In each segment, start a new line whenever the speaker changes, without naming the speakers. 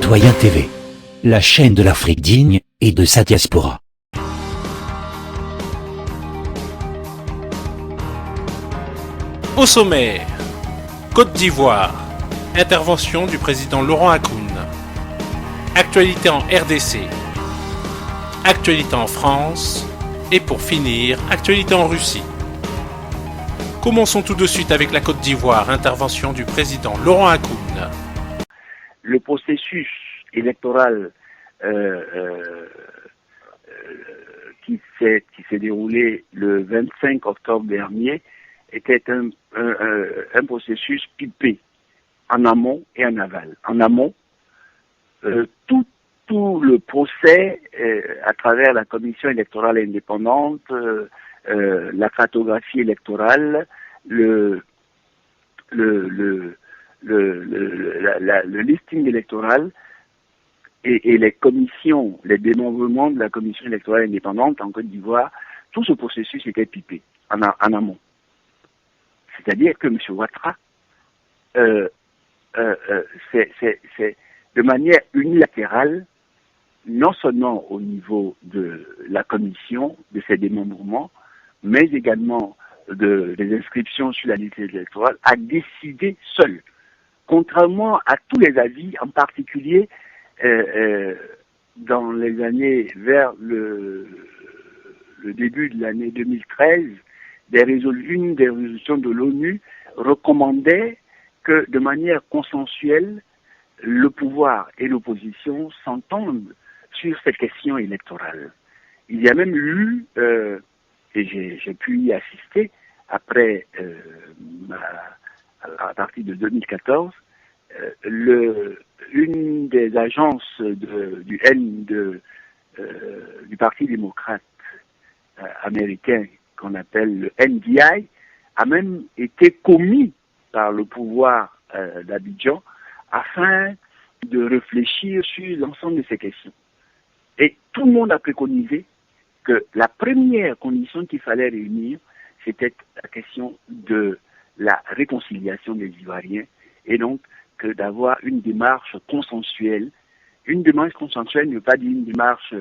Citoyen TV, la chaîne de l'Afrique digne et de sa diaspora.
Au sommaire, Côte d'Ivoire, intervention du président Laurent Hakoun. Actualité en RDC, actualité en France et pour finir, actualité en Russie. Commençons tout de suite avec la Côte d'Ivoire, intervention du président Laurent Hakoun.
Le processus électoral qui s'est déroulé le 25 octobre dernier était un processus pipé en amont et en aval. En amont, tout le procès à travers la commission électorale indépendante, la cartographie électorale, le listing électoral et les commissions, les démembrements de la commission électorale indépendante en Côte d'Ivoire, tout ce processus était pipé en amont. C'est-à-dire que M. Ouattara, c'est de manière unilatérale, non seulement au niveau de la commission, de ses démembrements, mais également des inscriptions sur la liste électorale, a décidé seul. Contrairement à tous les avis, en particulier dans les années vers le début de l'année 2013, une des résolutions de l'ONU recommandait que de manière consensuelle, le pouvoir et l'opposition s'entendent sur ces questions électorales. Il y a même eu, et j'ai pu y assister après à partir de 2014, une des agences du Parti démocrate américain qu'on appelle le NDI a même été commis par le pouvoir d'Abidjan afin de réfléchir sur l'ensemble de ces questions. Et tout le monde a préconisé que la première condition qu'il fallait réunir, c'était la question de la réconciliation des Ivoiriens et donc que d'avoir une démarche consensuelle. Une démarche consensuelle ne veut pas dire une démarche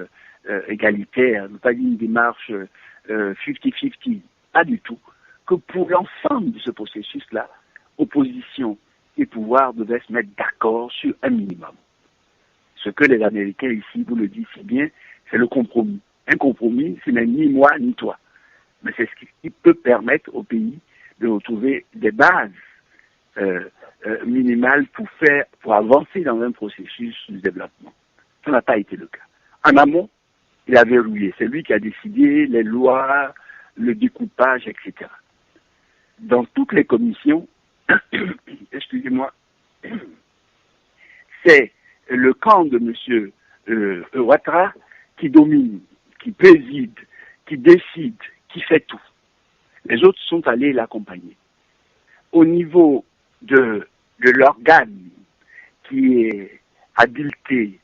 égalitaire, ne veut pas dire une démarche 50-50, pas du tout. Que pour l'ensemble de ce processus-là, opposition et pouvoir devaient se mettre d'accord sur un minimum. Ce que les Américains ici vous le disent si bien, c'est le compromis. Un compromis, ce n'est ni moi ni toi. Mais c'est ce qui peut permettre au pays de retrouver des bases minimales pour avancer dans un processus de développement. Ça n'a pas été le cas. En amont, il a verrouillé. C'est lui qui a décidé les lois, le découpage, etc. Dans toutes les commissions, excusez-moi, c'est le camp de M. Ouattara qui domine, qui préside, qui décide, qui fait tout. Les autres sont allés l'accompagner. Au niveau de l'organe qui est habilité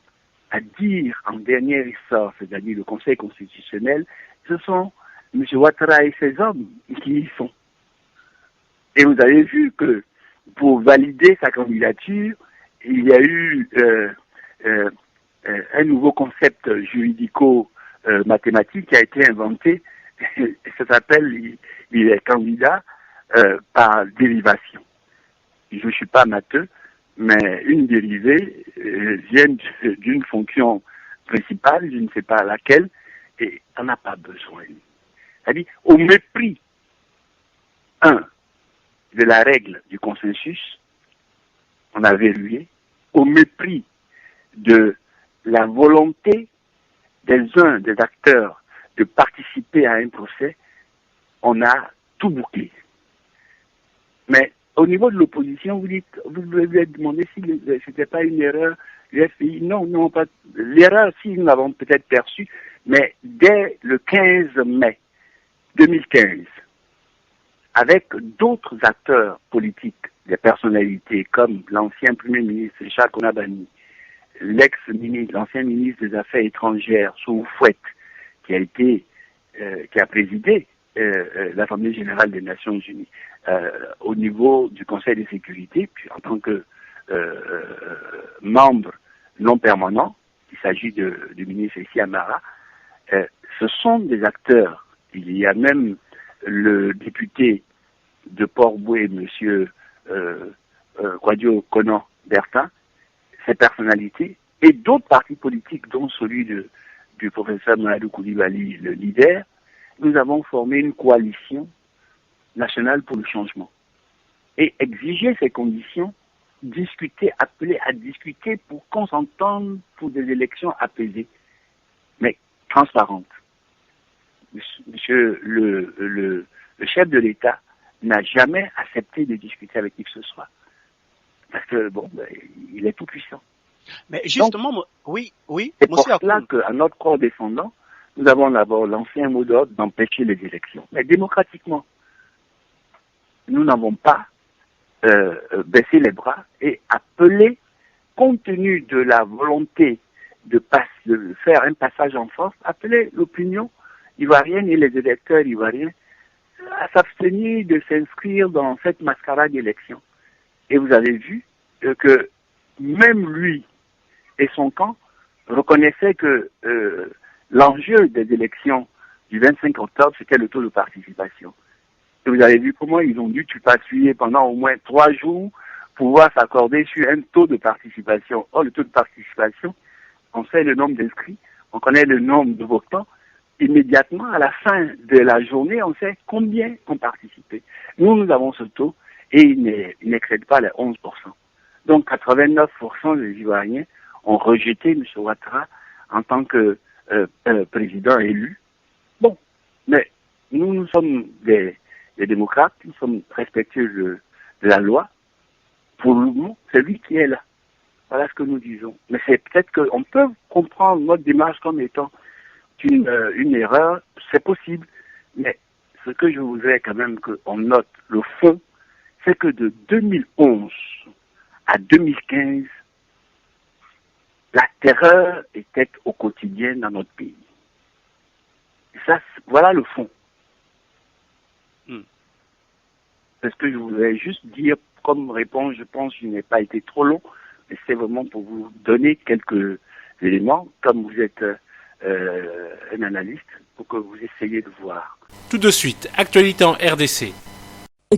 à dire en dernier ressort, c'est-à-dire le Conseil constitutionnel, ce sont M. Ouattara et ses hommes qui y sont. Et vous avez vu que pour valider sa candidature, il y a eu un nouveau concept juridico-mathématique qui a été inventé. Ça s'appelle, il est candidat par dérivation. Je ne suis pas matheux, mais une dérivée vient d'une fonction principale, je ne sais pas laquelle, et on n'a pas besoin. C'est-à-dire, au mépris, de la règle du consensus, on a verrouillé, au mépris de la volonté des acteurs de participer à un procès, on a tout bouclé. Mais au niveau de l'opposition, vous lui avez demandé si c'était pas une erreur du FPI. Non, pas. L'erreur, si nous l'avons peut-être perçue, mais dès le 15 mai 2015, avec d'autres acteurs politiques, des personnalités comme l'ancien Premier ministre Richard Konabani, l'ancien ministre des Affaires étrangères Sou Fouette, qui a présidé l'Assemblée générale des Nations unies au niveau du Conseil de sécurité, puis en tant que membre non permanents, il s'agit du ministre Essi Amara, ce sont des acteurs. Il y a même le député de Port-Boué, M. Kouadio Konan Bertin, ces personnalités, et d'autres partis politiques, dont celui du professeur Mamadou Koulibaly, le leader. Nous avons formé une coalition nationale pour le changement. Et exiger ces conditions, appeler à discuter pour qu'on s'entende pour des élections apaisées, mais transparentes. Monsieur le chef de l'État n'a jamais accepté de discuter avec qui que ce soit. Parce que, il est tout puissant.
Mais justement, donc, oui.
C'est pour cela qu'à notre corps défendant, nous avons d'abord lancé un mot d'ordre d'empêcher les élections. Mais démocratiquement, nous n'avons pas baissé les bras et appelé, compte tenu de la volonté de faire un passage en force, appeler l'opinion ivoirienne et les électeurs ivoiriens à s'abstenir de s'inscrire dans cette mascarade d'élection. Et vous avez vu que même lui et son camp reconnaissaient que l'enjeu des élections du 25 octobre, c'était le taux de participation. Et vous avez vu comment ils ont dû tuer pendant au moins 3 jours pour pouvoir s'accorder sur un taux de participation. Or, le taux de participation, on sait le nombre d'inscrits, on connaît le nombre de votants. Immédiatement, à la fin de la journée, on sait combien ont participé. Nous avons ce taux et il n'excède pas les 11%. Donc, 89% des Ivoiriens ont rejeté M. Ouattara en tant que président élu. Bon, mais nous sommes des démocrates, nous sommes respectueux de la loi. Pour le moment, c'est lui qui est là. Voilà ce que nous disons. Mais c'est peut-être qu'on peut comprendre notre démarche comme étant une erreur, c'est possible. Mais ce que je voudrais quand même qu'on note, le fond, c'est que de 2011 à 2015, la terreur était au quotidien dans notre pays. Et ça, voilà le fond. C'est ce que je voudrais juste dire comme réponse. Je pense que je n'ai pas été trop long, mais c'est vraiment pour vous donner quelques éléments, comme vous êtes un analyste, pour que vous essayiez de voir.
Tout de suite, actualité en RDC.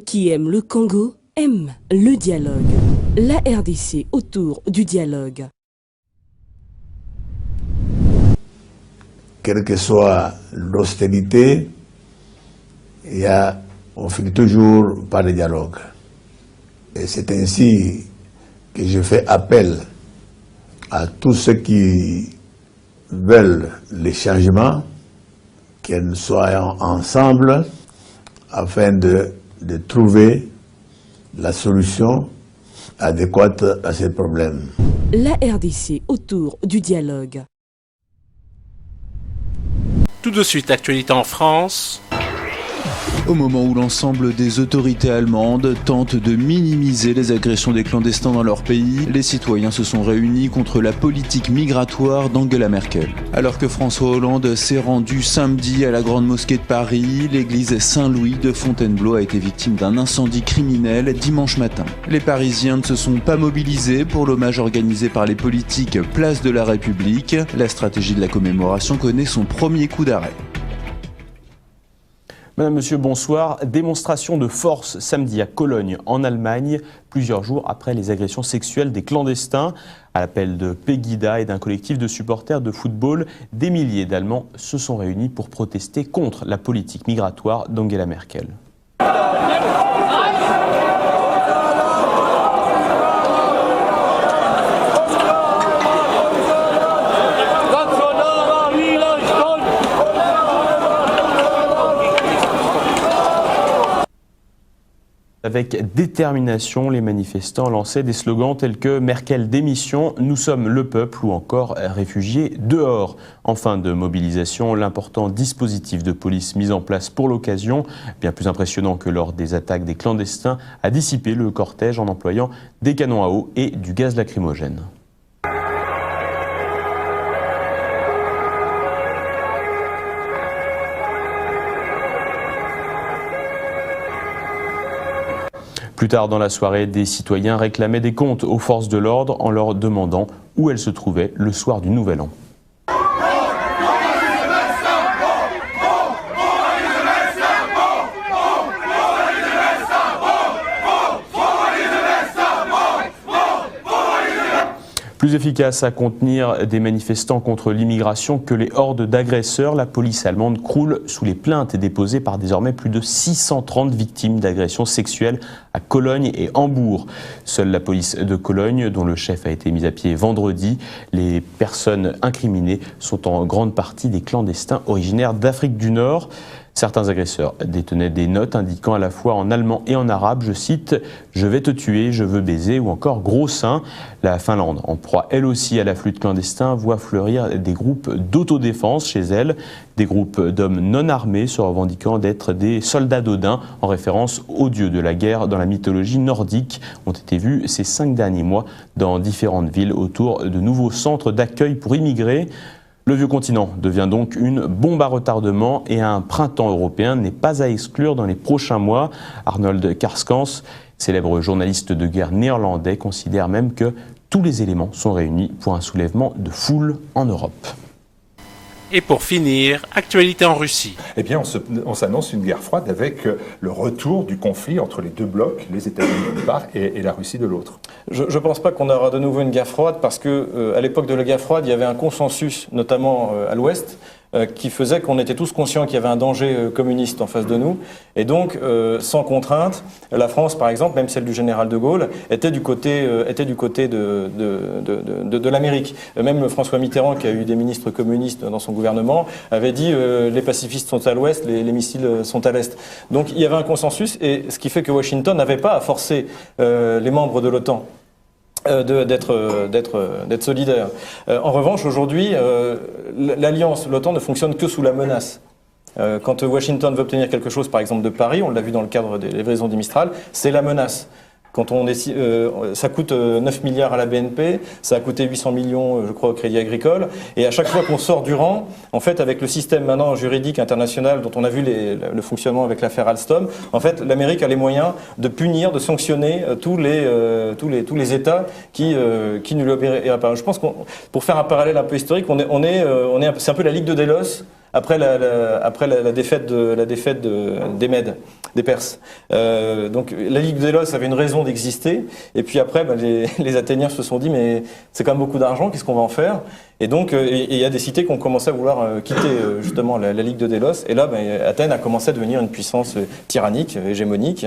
Qui aime le Congo aime le dialogue. La RDC autour du dialogue.
Quelle que soit l'austérité, on finit toujours par le dialogue. Et c'est ainsi que je fais appel à tous ceux qui veulent les changements, que nous soyons ensemble afin de trouver la solution adéquate à ces problèmes.
La RDC autour du dialogue.
Tout de suite, actualité en France.
Au moment où l'ensemble des autorités allemandes tentent de minimiser les agressions des clandestins dans leur pays, les citoyens se sont réunis contre la politique migratoire d'Angela Merkel. Alors que François Hollande s'est rendu samedi à la Grande Mosquée de Paris, l'église Saint-Louis de Fontainebleau a été victime d'un incendie criminel dimanche matin. Les Parisiens ne se sont pas mobilisés pour l'hommage organisé par les politiques Place de la République. La stratégie de la commémoration connaît son premier coup d'arrêt.
Madame, Monsieur, bonsoir. Démonstration de force samedi à Cologne, en Allemagne, plusieurs jours après les agressions sexuelles des clandestins. À l'appel de Pegida et d'un collectif de supporters de football, des milliers d'Allemands se sont réunis pour protester contre la politique migratoire d'Angela Merkel. Avec détermination, les manifestants lançaient des slogans tels que « Merkel démission, nous sommes le peuple » ou encore « Réfugiés dehors ». En fin de mobilisation, l'important dispositif de police mis en place pour l'occasion, bien plus impressionnant que lors des attaques des clandestins, a dissipé le cortège en employant des canons à eau et du gaz lacrymogène. Plus tard dans la soirée, des citoyens réclamaient des comptes aux forces de l'ordre en leur demandant où elle se trouvait le soir du Nouvel An. Plus efficace à contenir des manifestants contre l'immigration que les hordes d'agresseurs, la police allemande croule sous les plaintes déposées par désormais plus de 630 victimes d'agressions sexuelles à Cologne et Hambourg. Seule la police de Cologne, dont le chef a été mis à pied vendredi, les personnes incriminées sont en grande partie des clandestins originaires d'Afrique du Nord. Certains agresseurs détenaient des notes indiquant à la fois en allemand et en arabe, je cite « Je vais te tuer, je veux baiser » ou encore « Gros sein ». La Finlande, en proie elle aussi à l'afflux de clandestins, voit fleurir des groupes d'autodéfense chez elle, des groupes d'hommes non armés se revendiquant d'être des soldats d'Odin, en référence aux dieux de la guerre dans la mythologie nordique, ont été vus ces 5 derniers mois dans différentes villes autour de nouveaux centres d'accueil pour immigrés. Le vieux continent devient donc une bombe à retardement et un printemps européen n'est pas à exclure dans les prochains mois. Arnold Karskens, célèbre journaliste de guerre néerlandais, considère même que tous les éléments sont réunis pour un soulèvement de foule en Europe.
Et pour finir, actualité en Russie.
Eh bien, on s'annonce une guerre froide avec le retour du conflit entre les deux blocs, les États-Unis d'une part et la Russie de l'autre.
Je ne pense pas qu'on aura de nouveau une guerre froide parce que à l'époque de la guerre froide, il y avait un consensus, notamment à l'Ouest, qui faisait qu'on était tous conscients qu'il y avait un danger communiste en face de nous. Et donc, sans contrainte, la France, par exemple, même celle du général de Gaulle, était du côté de l'Amérique. Même François Mitterrand, qui a eu des ministres communistes dans son gouvernement, avait dit les pacifistes sont à l'ouest, les missiles sont à l'est. Donc il y avait un consensus, et ce qui fait que Washington n'avait pas à forcer les membres de l'OTAN d'être solidaire. En revanche, aujourd'hui, l'alliance, l'OTAN ne fonctionne que sous la menace. Quand Washington veut obtenir quelque chose, par exemple de Paris, on l'a vu dans le cadre des livraisons du Mistral, c'est la menace. Quand ça coûte 9 milliards à la BNP, ça a coûté 800 millions, je crois, au Crédit Agricole. Et à chaque fois qu'on sort du rang, en fait, avec le système maintenant juridique international dont on a vu le fonctionnement avec l'affaire Alstom, en fait, l'Amérique a les moyens de punir, de sanctionner tous les États qui ne lui obéiraient pas. Je pense pour faire un parallèle un peu historique, c'est un peu la Ligue de Délos après la défaite des Mèdes, des Perses. Donc la Ligue de Délos avait une raison d'exister, et puis après les Athéniens se sont dit mais c'est quand même beaucoup d'argent, qu'est-ce qu'on va en faire? Et donc il y a des cités qui ont commencé à vouloir quitter justement la Ligue de Délos, et là Athènes a commencé à devenir une puissance tyrannique, hégémonique,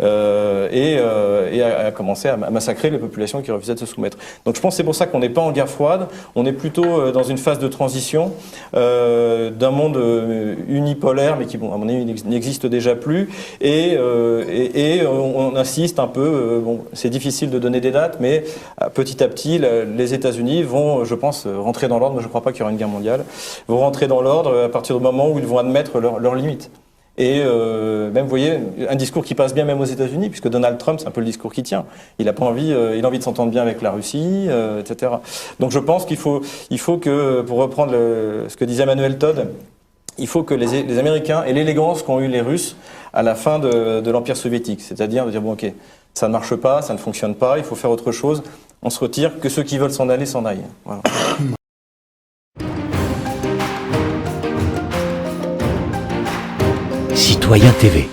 et a commencé à massacrer les populations qui refusaient de se soumettre. Donc je pense que c'est pour ça qu'on n'est pas en guerre froide, on est plutôt dans une phase de transition d'un monde unipolaire, mais qui, bon, à mon avis, n'existe déjà plus, et on insiste un peu, c'est difficile de donner des dates, mais petit à petit, les États-Unis vont, je pense, rentrer dans l'ordre, mais je ne crois pas qu'il y aura une guerre mondiale, vont rentrer dans l'ordre à partir du moment où ils vont admettre leurs limites. Et même, vous voyez, un discours qui passe bien même aux États-Unis, puisque Donald Trump, c'est un peu le discours qui tient. Il a pas envie, il a envie de s'entendre bien avec la Russie, etc. Donc je pense qu'il faut que, pour reprendre ce que disait Emmanuel Todd, il faut que les Américains aient l'élégance qu'ont eu les Russes à la fin de l'Empire soviétique. C'est-à-dire de dire, bon, ok, ça ne marche pas, ça ne fonctionne pas, il faut faire autre chose, on se retire, que ceux qui veulent s'en aller, s'en aillent. Voilà.
Citoyen TV,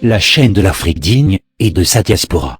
la chaîne de l'Afrique digne et de sa diaspora.